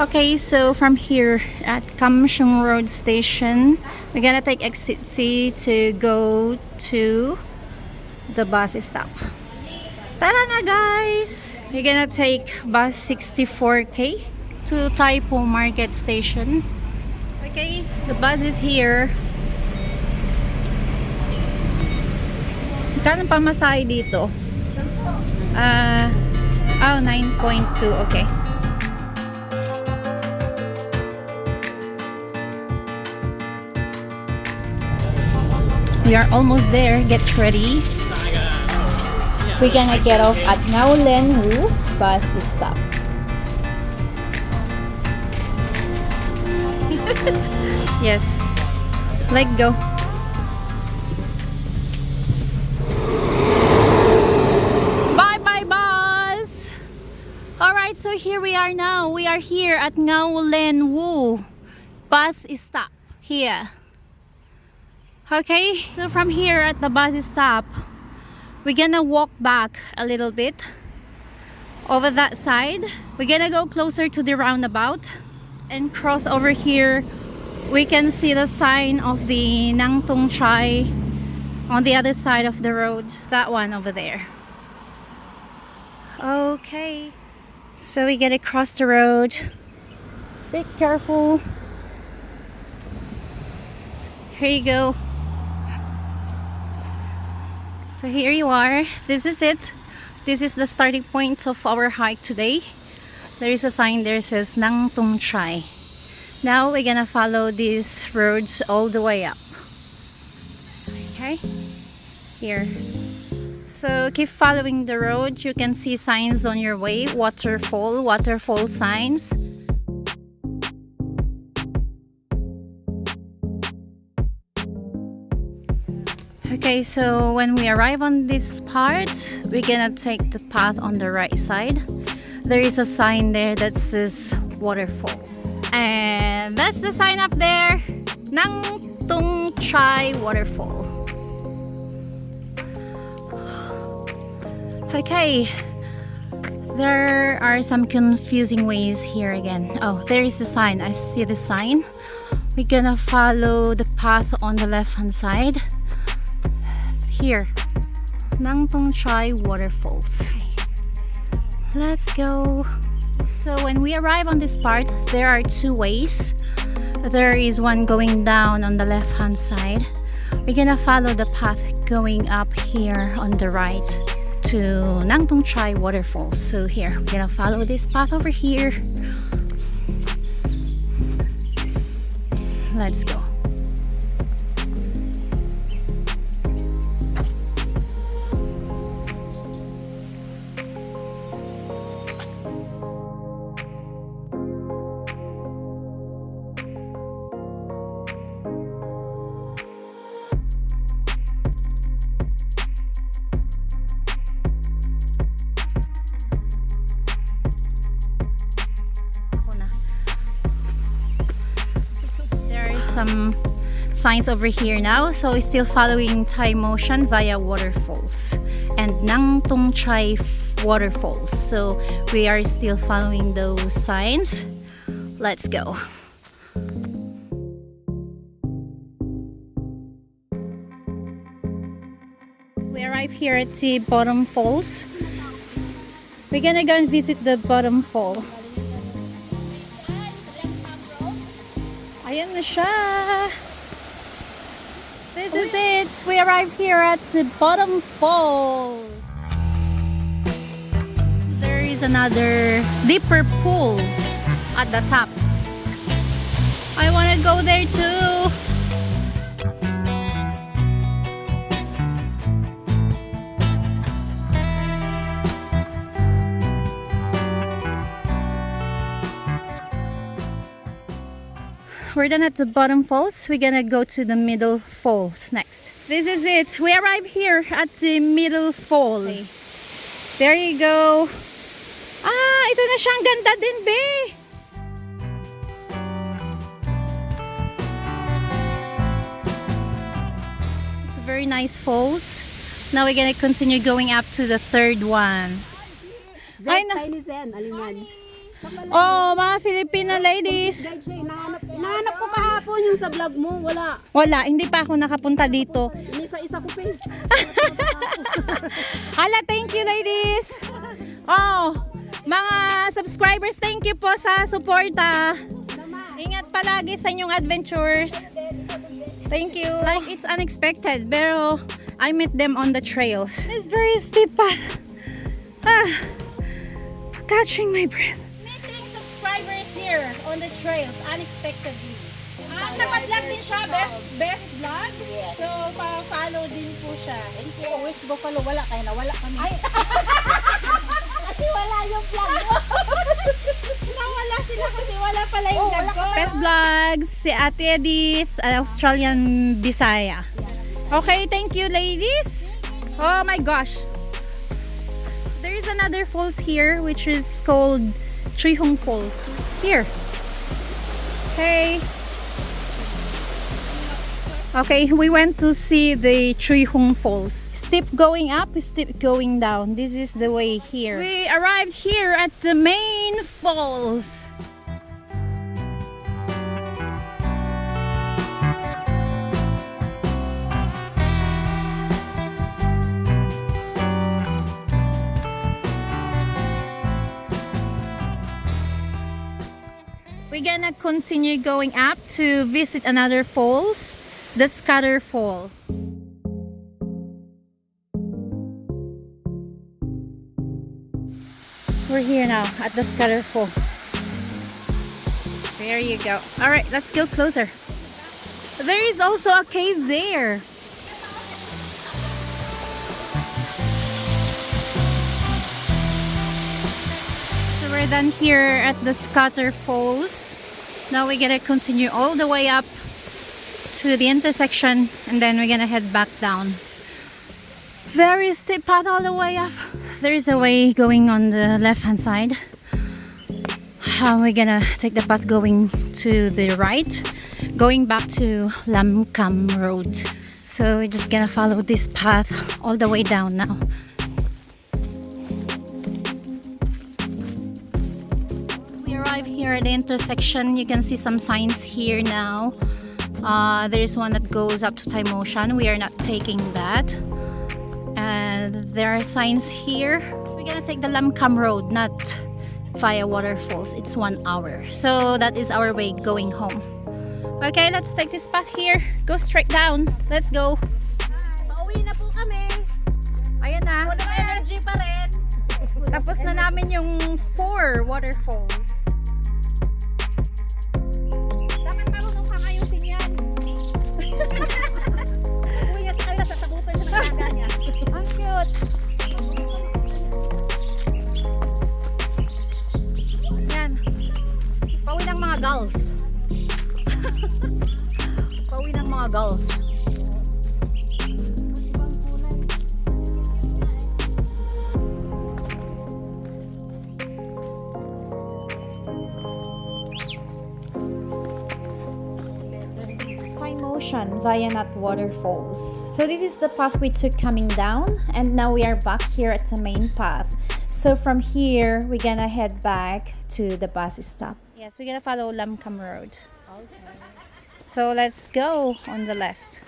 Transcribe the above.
Okay, so from here at Kamshung Road Station, we're gonna take exit C to go to the bus stop. Tara na guys! We're gonna take bus 64K to Tai Po Market Station. Okay, the bus is here. Kano pamasahe dito? 9.2, okay. We are almost there. Get ready. We're gonna get off at Ng Tung bus stop. Yes. Let go. Bye bye bus. Alright, so here we are now. We are here at Ng Tung bus stop. Here. Okay, so from here at the bus stop, we're gonna walk back a little bit over that side. We're gonna go closer to the roundabout and cross over here. We can see the sign of the Ng Tung Chai on the other side of the road. That one over there. Okay, so we gotta cross the road. Be careful. Here you go. So here you are. This is it. This is the starting point of our hike today. There is a sign there that says Ng Tung Chai. Now we're gonna follow these roads all the way up. Okay, here. So keep following the road. You can see signs on your way. Waterfall signs. Okay, so when we arrive on this part, we're gonna take the path on the right side. There is a sign there that says waterfall. And that's the sign up there. Ng Tung Chai Waterfall. Okay, there are some confusing ways here again. Oh, there is a sign. I see the sign. We're gonna follow the path on the left hand side. Here, Ng Tung Chai Waterfalls. Let's go. So when we arrive on this part, there are two ways. There is one going down on the left hand side. We're gonna follow the path going up here on the right to Ng Tung Chai Waterfalls. So here, we're gonna follow this path over here. Let's go. Some signs over here now, so we're still following Tai Mo Shan via waterfalls and Ng Tung Chai Waterfalls, so we are still following those signs. Let's go. We arrive here at the bottom falls. We're gonna go and visit the bottom fall. Ayan na siya. This is it. We arrived here at the bottom falls. There is another deeper pool at the top. I want to go there too. We're done at the bottom falls. We're gonna go to the middle falls next. This is it. We arrived here at the middle fall. Okay. There you go. Ah, ito na siya. Ang ganda din, be. It's a very nice falls. Now we're gonna continue going up to the third one. Ay, tiny Zen, aliman. Oh, mga Filipina ladies. Guide siya, nahanap ko kahapon yung sa vlog mo, wala. Wala, hindi pa ako nakapunta dito. Inisa-isa ko pa eh. Hala, thank you ladies. Oh, mga subscribers, thank you po sa suporta. Ingat palagi sa inyong adventures. Thank you. Like, it's unexpected, pero I met them on the trails. It's very steep path. Catching my breath. Meeting subscribers here on the trails unexpectedly. Naka-vlog din siya, best vlog. So, pa-follow din po siya. Oo, wish buffalo, wala kaya nawala kami. Kasi wala yung vlog mo. Nawala sila kasi wala pala yung vlog ko. Best vlogs, si Ate Edith, Australian Bisaya. Okay, thank you ladies. Oh my gosh. There is another falls here which is called Trihong Falls. Here. Okay. Okay, we went to see the Trihong Falls. Steep going up, steep going down. This is the way here. We arrived here at the main falls. We're gonna continue going up to visit another falls, the Scatter Fall. We're here now at the Scatter Fall. There you go. All right, let's go closer. There is also a cave there. We're done here at the Scatter Falls. Now we're gonna continue all the way up to the intersection and then we're gonna head back down. Very steep path all the way up. There is a way going on the left hand side. We're gonna take the path going to the right, going back to Lam Kam Road. So we're just gonna follow this path all the way down now. Here at the intersection, you can see some signs here now. There is one that goes up to Tai Mo Shan. We are not taking that. And there are signs here. We're gonna take the Lam Kam Road, not via waterfalls. It's 1 hour. So that is our way going home. Okay, let's take this path here. Go straight down. Let's go. Pauwi na po kami. Ayan na. Wala energy pa rin. Tapos na namin yung 4 waterfalls. Ang cute. Yan. Pauwi ng mga gulls. Pauwi ng mga gulls. Tai Mo Shan via Nut Waterfalls. So this is the path we took coming down, and now we are back here at the main path. So from here we're gonna head back to the bus stop. Yes, we're gonna follow Lam Kam Road. Okay. So let's go on the left.